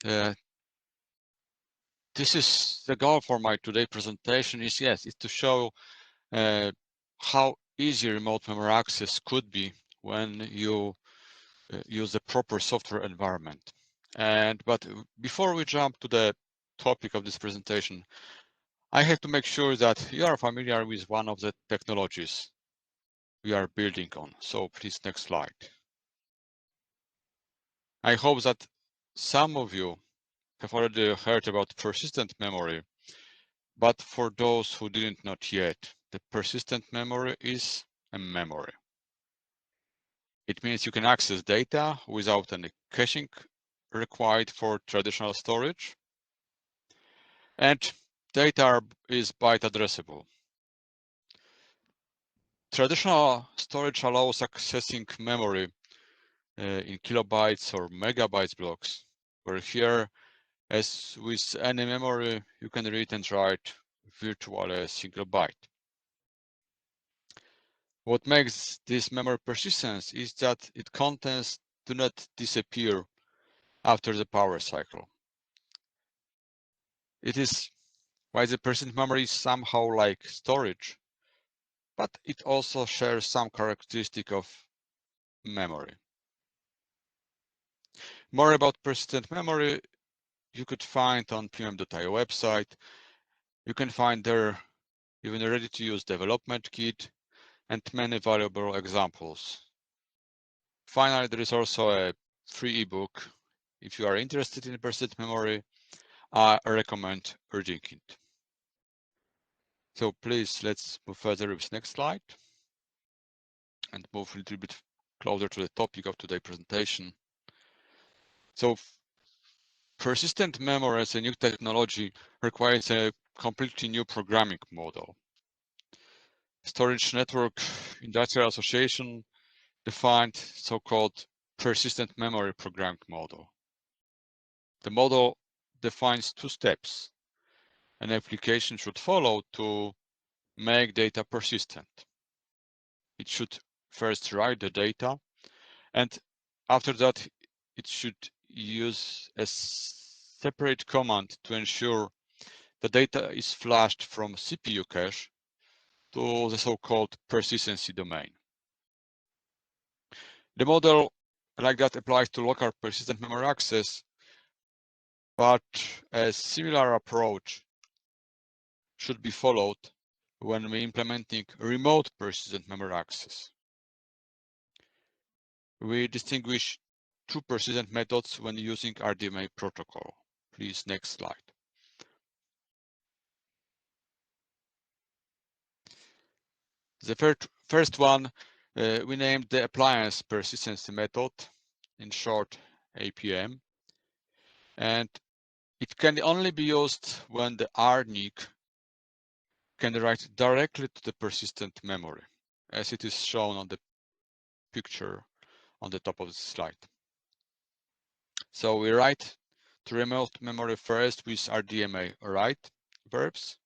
This is the goal for my today presentation is to show how easy remote memory access could be when you use the proper software environment. But before we jump to the topic of this presentation, I have to make sure that you are familiar with one of the technologies we are building on. So please, next slide. I hope that some of you have already heard about persistent memory, but for those who didn't know yet, the persistent memory is a memory. It means you can access data without any caching required for traditional storage, and data is byte addressable. Traditional storage allows accessing memory in kilobytes or megabytes blocks, where here, as with any memory, you can read and write virtually a single byte. What makes this memory persistent is that its contents do not disappear after the power cycle. It is why the persistent memory is somehow like storage, but it also shares some characteristic of memory. More about persistent memory you could find on pmm.io website. You can find there even a ready-to-use development kit and many valuable examples. Finally, there is also a free ebook. If you are interested in persistent memory, I recommend reading it. So please, let's move further with next slide and move a little bit closer to the topic of today's presentation. So persistent memory as a new technology requires a completely new programming model. Storage Network Industrial Association defined so-called persistent memory programming model. The model defines two steps an application should follow to make data persistent. It should first write the data, and after that, it should use a separate command to ensure the data is flashed from CPU cache to the so-called persistency domain. The model like that applies to local persistent memory access, but a similar approach should be followed when we're implementing remote persistent memory access. We distinguish two persistent methods when using RDMA protocol. Please, next slide. The first one we named the Appliance Persistency method, in short APM, and it can only be used when the RNIC can write directly to the persistent memory, as it is shown on the picture on the top of the slide. So we write to remote memory first with RDMA write verbs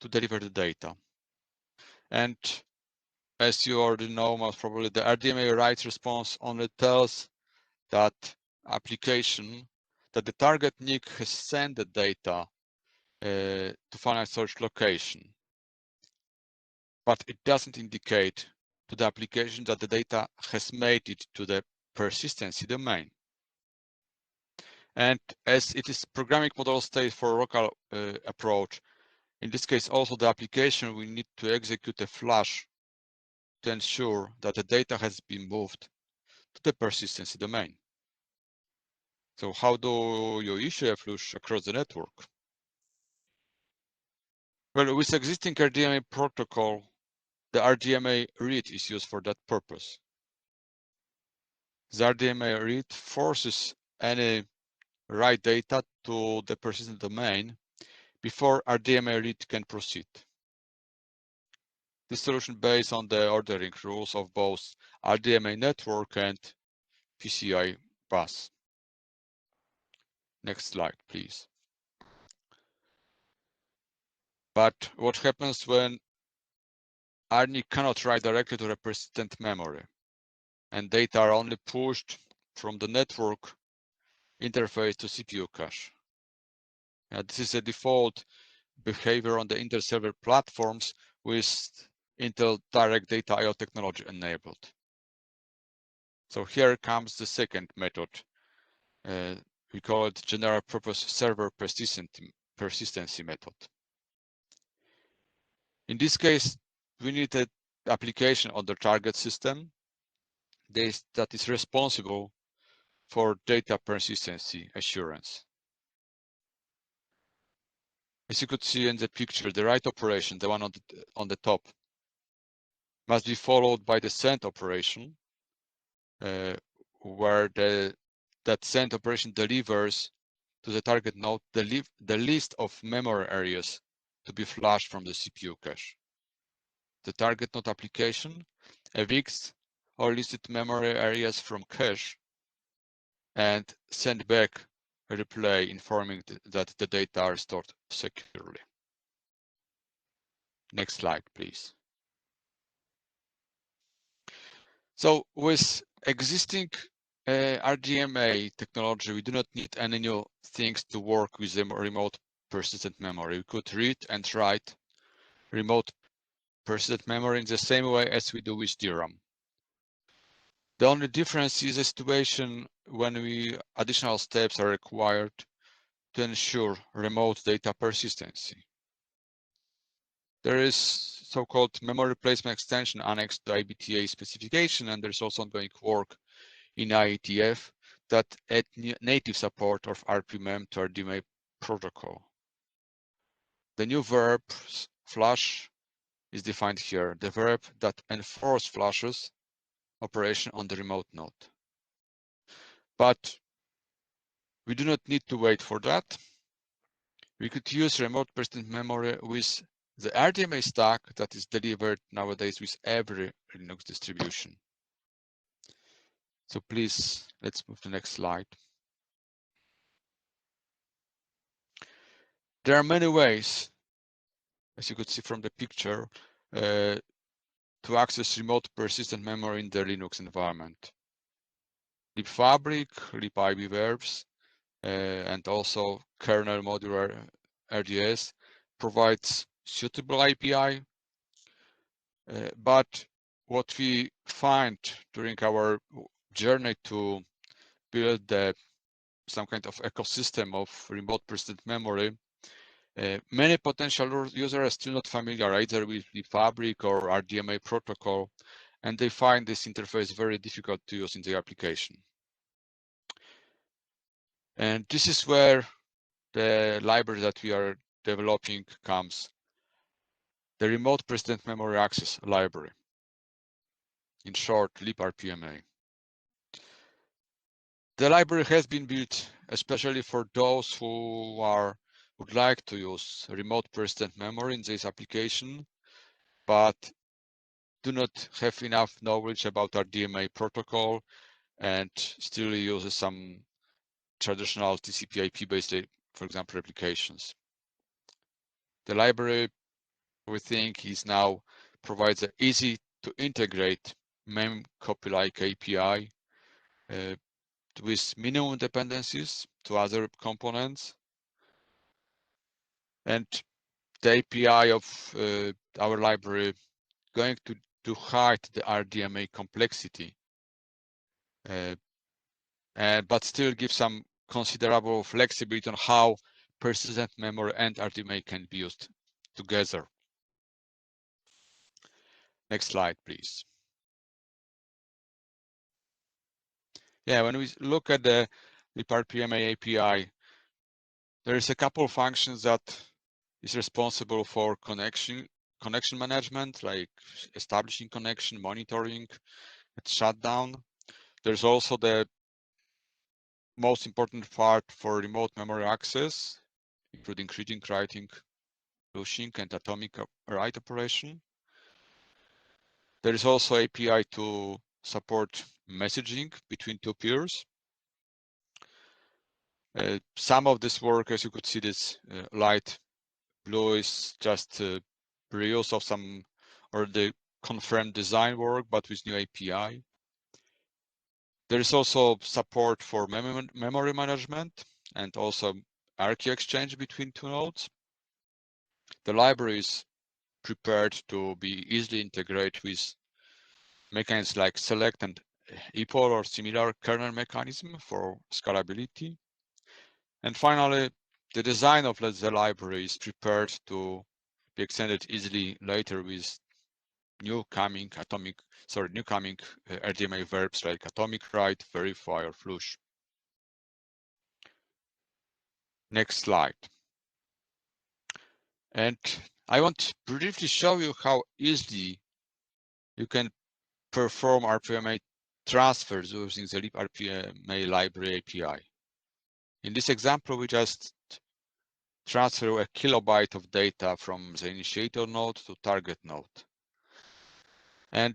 to deliver the data. And as you already know, most probably the RDMA write response only tells that application that the target NIC has sent the data to finite storage location, but it doesn't indicate to the application that the data has made it to the persistency domain. And as it is programming model state for local approach, in this case also the application will need to execute a flush to ensure that the data has been moved to the persistency domain. So how do you issue a flush across the network? Well, with existing RDMA protocol, the RDMA read is used for that purpose. The RDMA read forces any write data to the persistent domain before RDMA read can proceed. This solution based on the ordering rules of both RDMA network and PCI bus. Next slide, please. But what happens when RNIC cannot write directly to the persistent memory and data are only pushed from the network interface to CPU cache. This is a default behavior on the Intel server platforms with Intel Direct Data I/O technology enabled. So here comes the second method. We call it general purpose server persistency method. In this case, we need an application on the target system that is responsible for data persistency assurance. As you could see in the picture, the write operation, the one on the top, must be followed by the send operation, where that send operation delivers to the target node the list of memory areas to be flushed from the CPU cache. The target node application evicts all listed memory areas from cache and send back a replay informing that the data are stored securely. Next slide, please. So with existing RDMA technology, we do not need any new things to work with the remote persistent memory. We could read and write remote persistent memory in the same way as we do with DRAM. The only difference is a situation when additional steps are required to ensure remote data persistency. There is so-called memory replacement extension annexed to IBTA specification, and there's also ongoing work in IETF that add native support of Rpma to RDMA protocol. The new verb flush is defined here, the verb that enforces flushes operation on the remote node. But we do not need to wait for that. We could use remote persistent memory with the RDMA stack that is delivered nowadays with every Linux distribution. So please, let's move to the next slide. There are many ways, as you could see from the picture, to access remote persistent memory in the Linux environment. libfabric, libIB verbs, and also kernel modular RDS provides suitable API. But what we find during our journey to build some kind of ecosystem of remote persistent memory, many potential users are still not familiar either with libfabric or RDMA protocol, and they find this interface very difficult to use in the application. And this is where the library that we are developing comes, the Remote Persistent Memory Access Library, in short, librpma. The library has been built especially for those who would like to use remote persistent memory in this application, but do not have enough knowledge about RDMA protocol and still uses some traditional TCP/IP-based, for example, applications. The library, we think, provides an easy to integrate memcopy-like API with minimum dependencies to other components, and the API of our library going to hide the RDMA complexity, but still give some considerable flexibility on how persistent memory and RDMA can be used together. Next slide, please. Yeah, when we look at the Rpma API, there is a couple of functions that is responsible for connection management, like establishing connection, monitoring, and shutdown. There's also the most important part for remote memory access, including reading, writing, pushing, and atomic write operation. There is also API to support messaging between two peers. Some of this work, as you could see, this light blue is just reuse of some or the confirmed design work, but with new API. There is also support for memory management and also key exchange between two nodes. The library is prepared to be easily integrated with mechanisms like select and epoll or similar kernel mechanism for scalability. And finally, the design of the library is prepared to be extended easily later with new coming RDMA verbs like atomic write, verify, or flush. Next slide. And I want to briefly show you how easily you can perform Rpma transfers using the Rpma library API. In this example, we just transfer a kilobyte of data from the initiator node to target node. And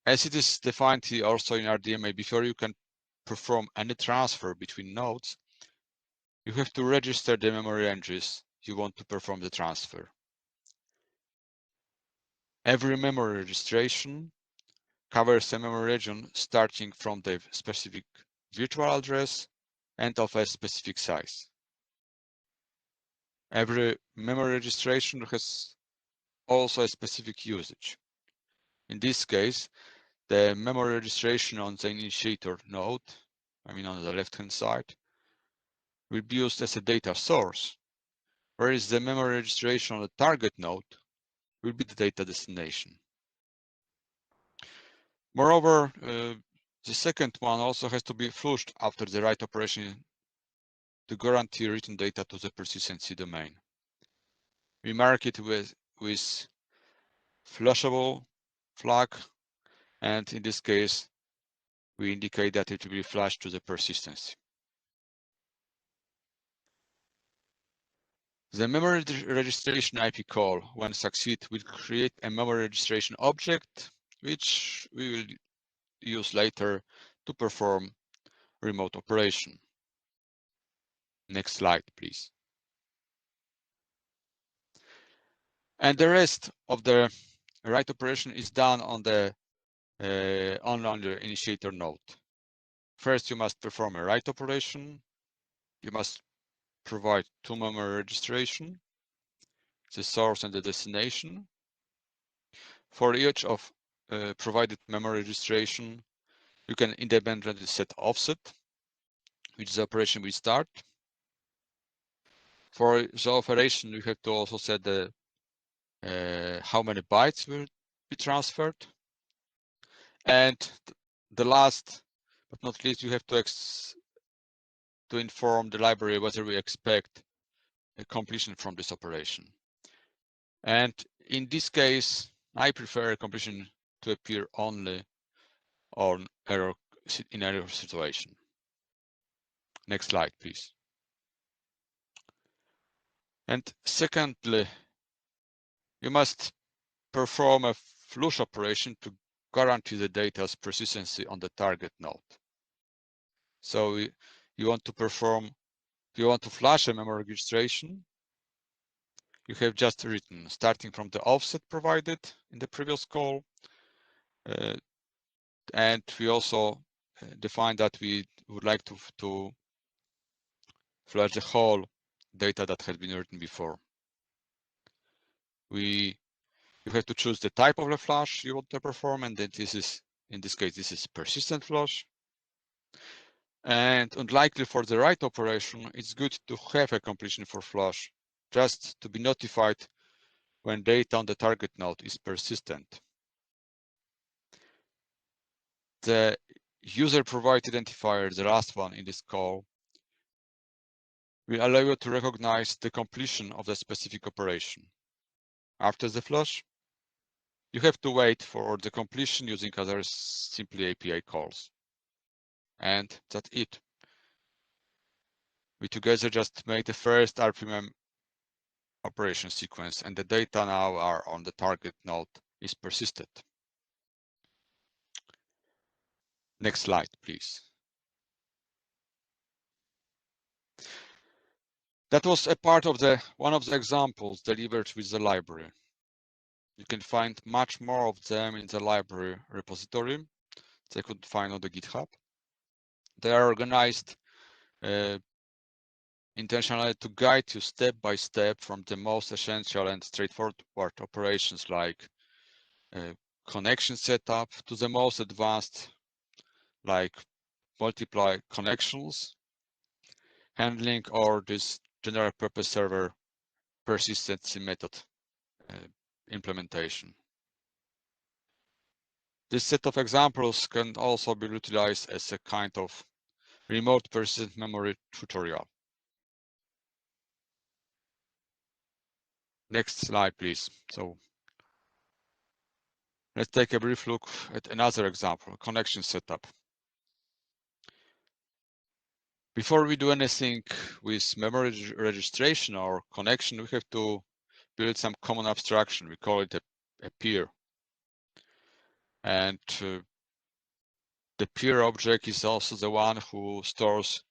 as it is defined here also in RDMA, before you can perform any transfer between nodes, you have to register the memory entries you want to perform the transfer. Every memory registration covers a memory region starting from the specific virtual address and of a specific size. Every memory registration has also a specific usage. In this case, the memory registration on the initiator node, on the left-hand side, will be used as a data source, whereas the memory registration on the target node will be the data destination. Moreover, the second one also has to be flushed after the write operation to guarantee written data to the persistency domain. We mark it with flushable flag, and in this case, we indicate that it will be flashed to the persistency. The memory registration IP call, when succeed, will create a memory registration object, which we will use later to perform remote operation. Next slide, please. And the rest of the write operation is done on the initiator node. First, you must perform a write operation. You must provide two memory registration, the source and the destination. For each of provided memory registration, you can independently set offset, which the operation will start. For the operation, you have to also set the how many bytes will be transferred. And the last but not least, you have to inform the library whether we expect a completion from this operation. And in this case, I prefer a completion to appear only on error situation. Next slide, please. And secondly, you must perform a flush operation to guarantee the data's persistency on the target node. So you want to flash a memory registration. You have just written starting from the offset provided in the previous call. And we also defined that we would like to flash the whole data that had been written before. You have to choose the type of the flash you want to perform, and then in this case, this is persistent flash. And unlikely for the write operation, it's good to have a completion for flash, just to be notified when data on the target node is persistent. The user provided identifier, the last one in this call, will allow you to recognize the completion of the specific operation. After the flush, you have to wait for the completion using other simply API calls. And that's it. We together just made the first Rpma operation sequence, and the data now are on the target node is persisted. Next slide, please. That was a part of one of the examples delivered with the library. You can find much more of them in the library repository. they could find on the GitHub. They are organized intentionally to guide you step by step from the most essential and straightforward operations like connection setup to the most advanced like multiply connections handling or this general purpose server persistency method implementation. This set of examples can also be utilized as a kind of remote persistent memory tutorial. Next slide, please. So let's take a brief look at another example, connection setup. Before we do anything with memory registration or connection, we have to build some common abstraction. We call it a peer. And the peer object is also the one who stores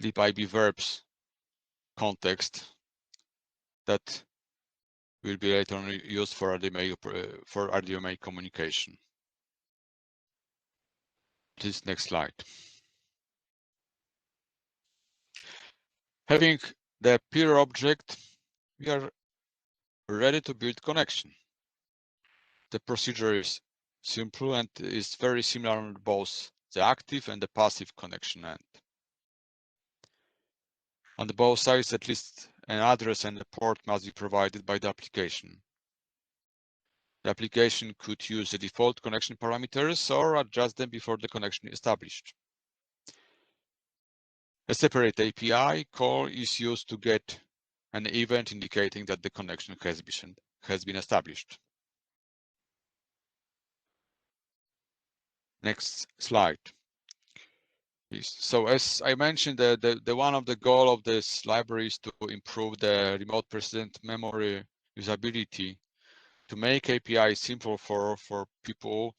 libIb verbs context that will be later on used for RDMA communication. Please, next slide. Having the peer object, we are ready to build connection. The procedure is simple and is very similar on both the active and the passive connection end. On both sides, at least an address and a port must be provided by the application. The application could use the default connection parameters or adjust them before the connection is established. A separate API call is used to get an event indicating that the connection has been established. Next slide, please. So as I mentioned, the one of the goal of this library is to improve the remote persistent memory usability. To make API simple for people,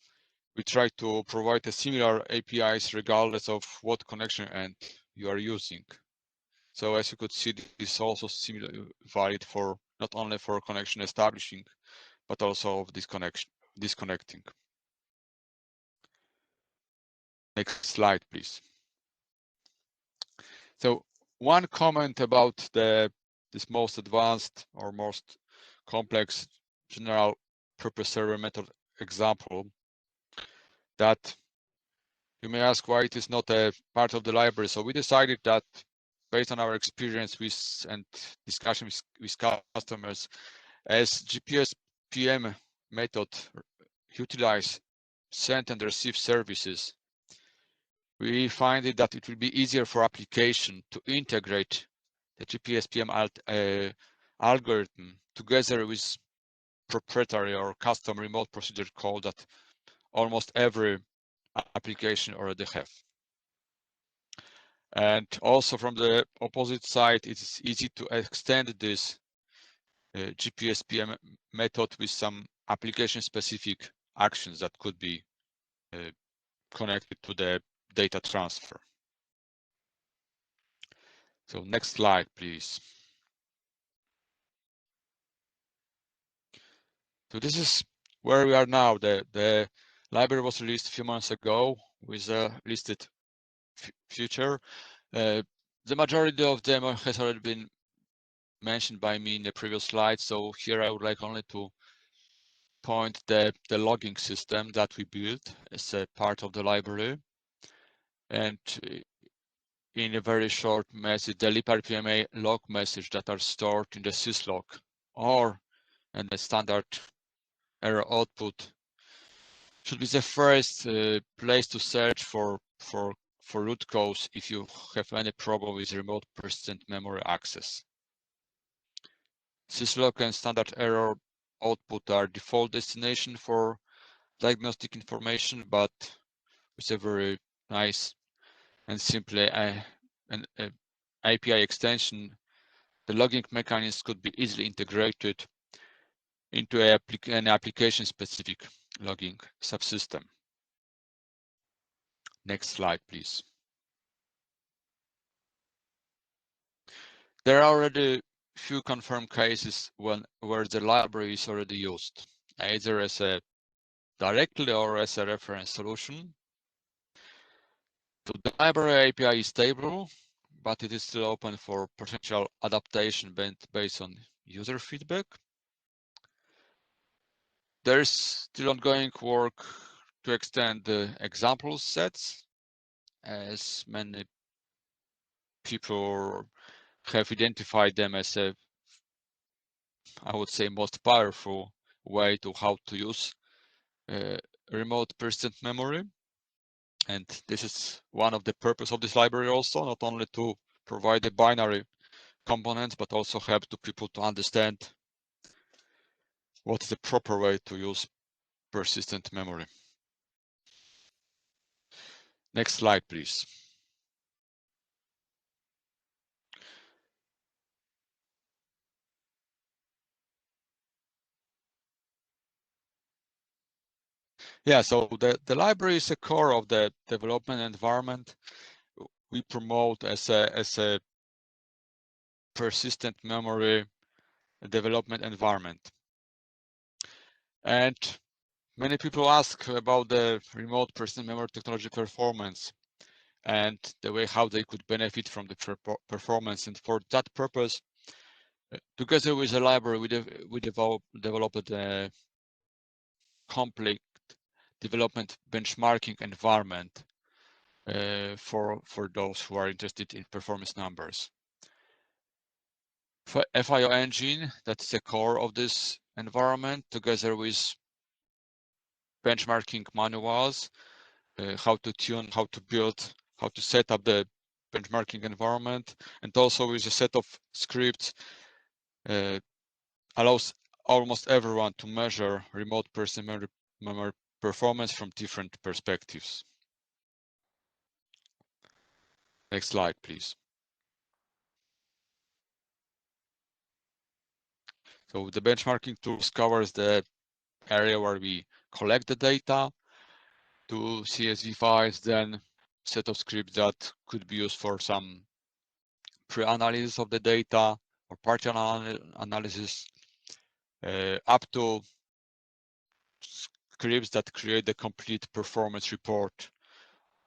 we try to provide a similar APIs regardless of what connection end you are using. So as you could see, this is also similar valid for not only for connection establishing, but also of disconnecting. Next slide, please. So one comment about this most advanced or most complex general purpose server method example, that you may ask why it is not a part of the library. So we decided that based on our experience with and discussion with customers, as GPS PM method utilize send and receive services, we find it that it will be easier for application to integrate the GPS PM algorithm together with proprietary or custom remote procedure code that almost every application already have. And also from the opposite side, it's easy to extend this GPS PM method with some application-specific actions that could be connected to the data transfer. So next slide, please. So this is where we are now. The library was released a few months ago with a listed feature. The majority of them has already been mentioned by me in the previous slide. So here I would like only to point the logging system that we built as a part of the library. And in a very short message, the librpma log message that are stored in the syslog or in the standard error output should be the first place to search for root cause if you have any problem with remote persistent memory access. Syslog and standard error output are default destination for diagnostic information, but with a very nice and simply an API extension, the logging mechanism could be easily integrated into an application-specific logging subsystem. Next slide, please. There are already few confirmed cases where the library is already used, either as a directly or as a reference solution. So the library API is stable, but it is still open for potential adaptation based on user feedback. There's still ongoing work to extend the example sets, as many people have identified them as a, I would say, most powerful way to how to use remote persistent memory. And this is one of the purpose of this library also, not only to provide the binary components, but also help to people to understand what is the proper way to use persistent memory. Next slide, please. Yeah, so the library is a core of the development environment. We promote as a persistent memory development environment. And many people ask about the remote persistent memory technology performance and the way how they could benefit from the performance. And for that purpose, together with the library, we developed a complete development benchmarking environment for those who are interested in performance numbers. For FIO engine, that's the core of this environment, together with benchmarking manuals, how to tune, how to build, how to set up the benchmarking environment, and also with a set of scripts allows almost everyone to measure remote persistent memory performance from different perspectives. Next slide, please. So the benchmarking tools covers the area where we collect the data to CSV files, then set of scripts that could be used for some pre-analysis of the data or partial analysis, up to scripts that create the complete performance report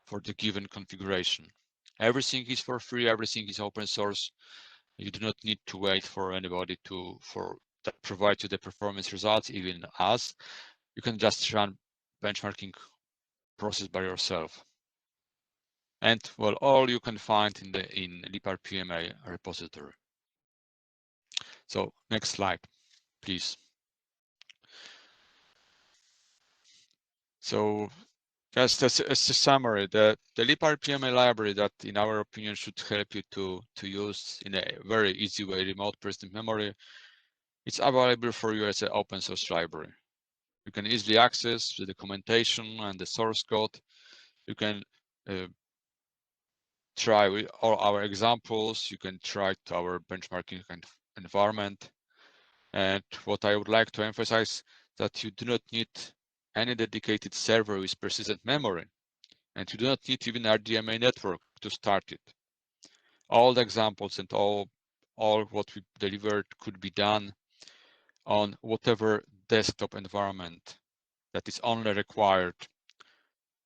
for the given configuration. Everything is for free, everything is open source. You do not need to wait for anybody to provide you the performance results, even us. You can just run benchmarking process by yourself. And well, all you can find in the Rpma repository. So next slide, please. So just as a summary, the Rpma library that, in our opinion, should help you to use in a very easy way remote persistent memory, it's available for you as an open source library. You can easily access the documentation and the source code. You can try with all our examples. You can try to our benchmarking environment. And what I would like to emphasize, that you do not need any dedicated server with persistent memory, and you do not need even RDMA network to start it. All the examples and all what we delivered could be done on whatever desktop environment that is only required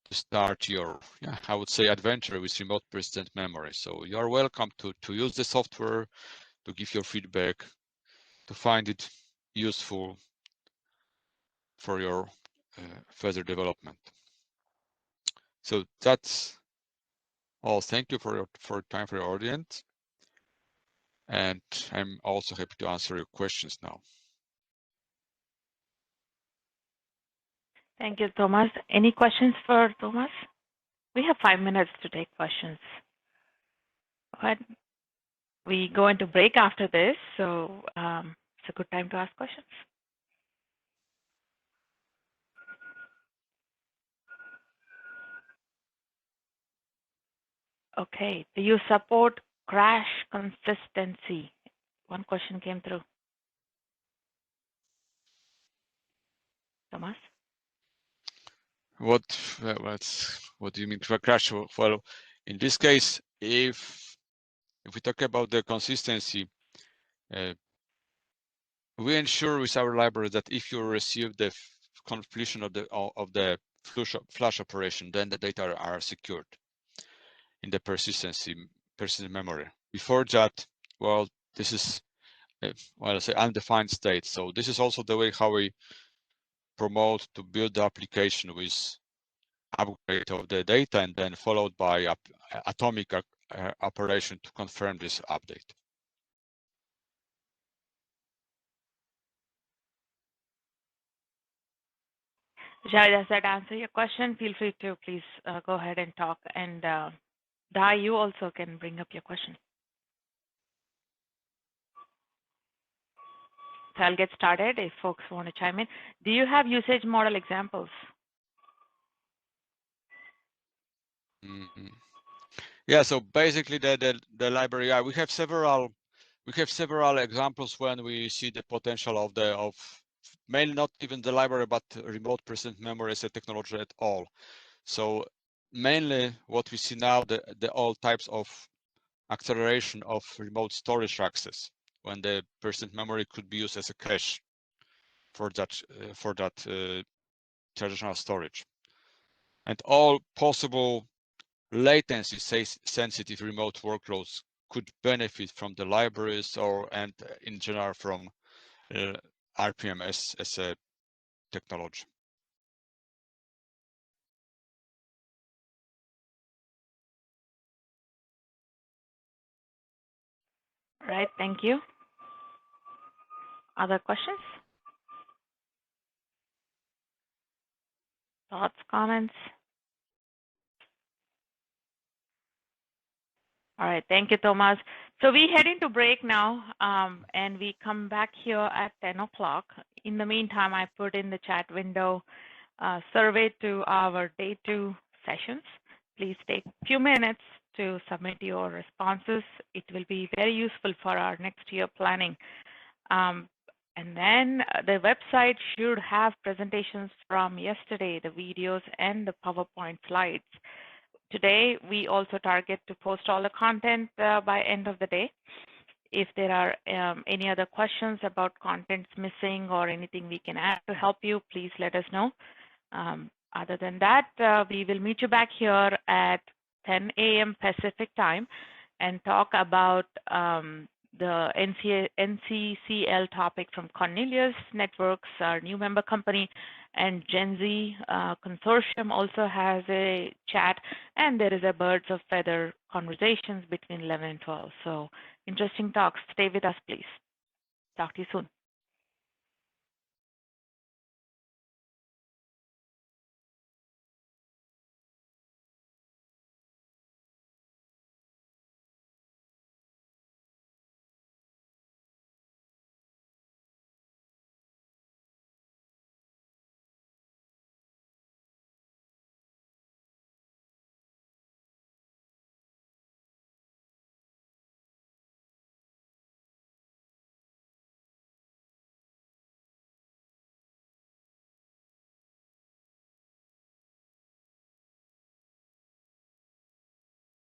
to start your, I would say, adventure with remote persistent memory. So you are welcome to use the software, to give your feedback, to find it useful for your further development. So that's all. Thank you for your time, for your audience. And I'm also happy to answer your questions now. Thank you, Tomasz. Any questions for Tomasz? We have 5 minutes to take questions. Go ahead. We go into break after this, so it's a good time to ask questions. Okay, do you support crash consistency? One question came through. Tomasz? What do you mean crash? Well, in this case, if we talk about the consistency, we ensure with our library that if you receive the completion of the flush operation, then the data are secured in the persistent memory. Before that, well, this is well, I say undefined state. So this is also the way how we promote to build the application with upgrade of the data and then followed by atomic operation to confirm this update. Jai, does that answer your question? Feel free to please go ahead and talk. And Dai, you also can bring up your question. So I'll get started if folks want to chime in. Do you have usage model examples? Mm-hmm. Yeah, so basically the library, we have several examples when we see the potential of mainly not even the library, but remote persistent memory as a technology at all. So mainly what we see now, the all types of acceleration of remote storage access, when the persistent memory could be used as a cache for that traditional storage, and all possible latency sensitive remote workloads could benefit from the libraries and in general from RPM as a technology. All right, thank you. Other questions? Thoughts, comments? All right, thank you, Tomasz. So we head into break now, and we come back here at 10 o'clock. In the meantime, I put in the chat window survey to our day 2 sessions. Please take a few minutes to submit your responses. It will be very useful for our next year planning. And then the website should have presentations from yesterday, the videos and the PowerPoint slides. Today, we also target to post all the content by end of the day. If there are any other questions about contents missing or anything we can add to help you, please let us know. Other than that, we will meet you back here at 10 a.m. Pacific time and talk about the NCCL topic from Cornelius Networks, our new member company, and Gen Z Consortium also has a chat, and there is a Birds of Feather conversations between 11 and 12. So interesting talks. Stay with us, please. Talk to you soon.